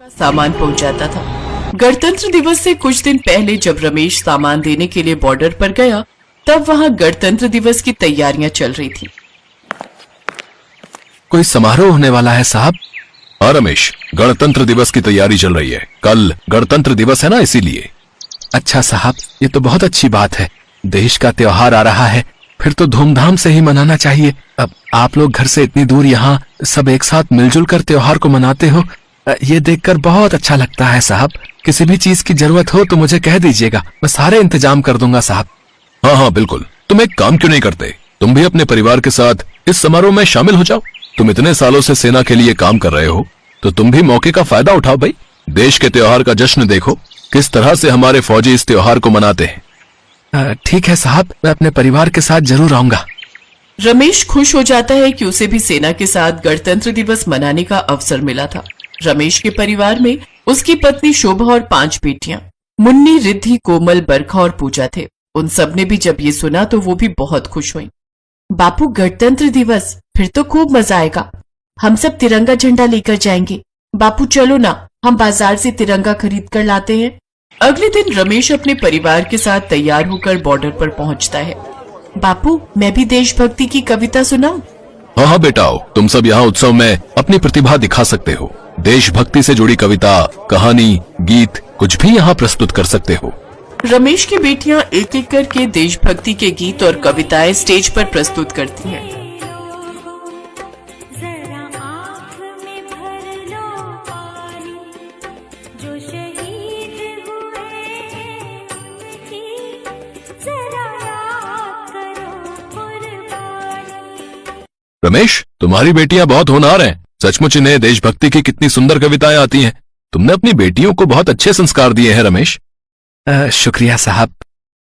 सामान पहुंचाता था। गणतंत्र दिवस से कुछ दिन पहले जब रमेश सामान देने के लिए बॉर्डर पर गया, तब वहां गणतंत्र दिवस की तैयारियां चल रही थी। कोई समारोह होने वाला है साहब? हाँ रमेश, गणतंत्र दिवस की तैयारी चल रही है। कल गणतंत्र दिवस है ना, इसीलिए। अच्छा साहब, ये तो बहुत अच्छी बात है। देश का त्योहार आ रहा है, फिर तो धूमधाम से ही मनाना चाहिए। अब आप लोग घर से इतनी दूर यहाँ सब एक साथ मिलजुल कर त्योहार को मनाते हो, ये देखकर बहुत अच्छा लगता है साहब। किसी भी चीज की जरूरत हो तो मुझे कह दीजिएगा, मैं सारे इंतजाम कर दूंगा साहब। हाँ हाँ बिल्कुल। तुम एक काम क्यों नहीं करते, तुम भी अपने परिवार के साथ इस समारोह में शामिल हो जाओ। तुम इतने सालों से सेना के लिए काम कर रहे हो, तो तुम भी मौके का फायदा उठाओ भाई। देश के त्योहार का जश्न देखो, किस तरह से हमारे फौजी इस त्योहार को मनाते हैं। ठीक है साहब, मैं अपने परिवार के साथ जरूर आऊंगा। रमेश खुश हो जाता है कि उसे भी सेना के साथ गणतंत्र दिवस मनाने का अवसर मिला था। रमेश के परिवार में उसकी पत्नी शोभा और 5 बेटियां मुन्नी, रिद्धि, कोमल, बरखा और पूजा थे। उन सब ने भी जब ये सुना तो वो भी बहुत खुश हुई। बापू, गणतंत्र दिवस, फिर तो खूब मजा आएगा। हम सब तिरंगा झंडा लेकर जाएंगे। बापू चलो ना, हम बाजार से तिरंगा खरीद कर लाते हैं। अगले दिन रमेश अपने परिवार के साथ तैयार होकर बॉर्डर पर पहुंचता है। बापू, मैं भी देशभक्ति की कविता सुनाऊं? हाँ हाँ बेटा, आओ। तुम सब यहाँ उत्सव में अपनी प्रतिभा दिखा सकते हो। देशभक्ति से जुड़ी कविता, कहानी, गीत कुछ भी यहाँ प्रस्तुत कर सकते हो। रमेश की बेटियां एक एक करके देशभक्ति के गीत और कविताएं स्टेज पर प्रस्तुत करती हैं। रमेश, तुम्हारी बेटियां बहुत होनहार हैं। सचमुच इन्हें देशभक्ति की कितनी सुंदर कविताएं आती हैं। तुमने अपनी बेटियों को बहुत अच्छे संस्कार दिए हैं रमेश। शुक्रिया साहब।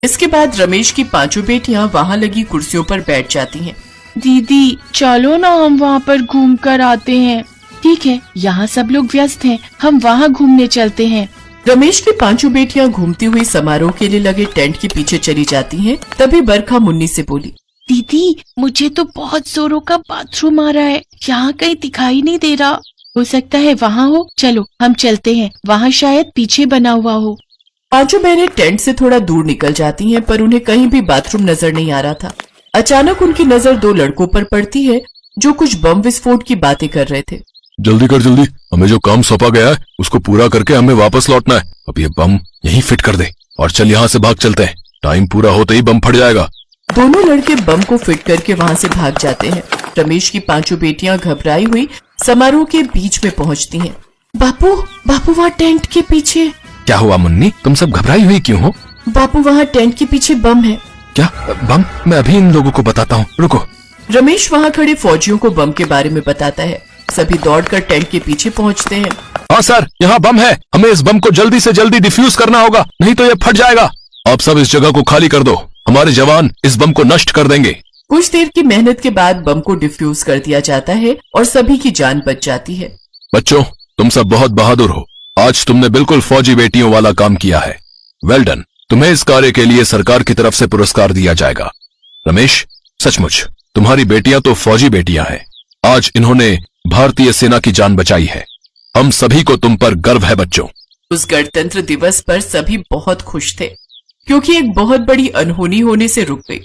इसके बाद रमेश की 5 बेटियां वहां लगी कुर्सियों पर बैठ जाती हैं। दीदी चलो ना, हम वहां पर घूम कर आते हैं। ठीक है, यहाँ सब लोग व्यस्त हैं, हम वहाँ घूमने चलते हैं। रमेश की 5 बेटियां घूमती हुई समारोह के लिए लगे टेंट के पीछे चली जाती हैं। तभी बरखा मुन्नी से बोली, दीदी मुझे तो बहुत जोरों का बाथरूम आ रहा है, यहाँ कहीं दिखाई नहीं दे रहा। हो सकता है वहाँ हो, चलो हम चलते हैं, वहाँ शायद पीछे बना हुआ हो। 5 बहनें टेंट से थोड़ा दूर निकल जाती हैं, पर उन्हें कहीं भी बाथरूम नजर नहीं आ रहा था। अचानक उनकी नजर 2 लड़कों पर पड़ती है जो कुछ बम विस्फोट की बातें कर रहे थे। जल्दी कर जल्दी, हमें जो काम सौंपा गया है उसको पूरा करके हमें वापस लौटना है। अब ये बम यहीं फिट कर दे और चल यहाँ से भाग चलते हैं। टाइम पूरा होते ही बम फट जाएगा। दोनों लड़के बम को फिट करके वहाँ से भाग जाते हैं। रमेश की 5 बेटियां घबराई हुई समारोह के बीच में पहुँचती हैं। बापू, बापू वहाँ टेंट के पीछे। क्या हुआ मुन्नी, तुम सब घबराई हुई क्यों हो? बापू वहाँ टेंट के पीछे बम है। क्या बम? मैं अभी इन लोगों को बताता हूँ, रुको। रमेश वहाँ खड़े फौजियों को बम के बारे में बताता है। सभी दौड़कर टेंट के पीछे पहुँचते हैं। हाँ सर, यहाँ बम है, हमें इस बम को जल्दी से जल्दी डिफ्यूज करना होगा, नहीं तो ये फट जाएगा। आप सब इस जगह को खाली कर दो, हमारे जवान इस बम को नष्ट कर देंगे। कुछ देर की मेहनत के बाद बम को डिफ्यूज कर दिया जाता है और सभी की जान बच जाती है। बच्चों, तुम सब बहुत बहादुर हो। आज तुमने बिल्कुल फौजी बेटियों वाला काम किया है। Well done. तुम्हें इस कार्य के लिए सरकार की तरफ से पुरस्कार दिया जाएगा। रमेश, सचमुच तुम्हारी बेटियां तो फौजी बेटियां हैं। आज इन्होंने भारतीय सेना की जान बचाई है। हम सभी को तुम पर गर्व है बच्चों। उस गणतंत्र दिवस पर सभी बहुत खुश थे, क्योंकि एक बहुत बड़ी अनहोनी होने से रुक गई।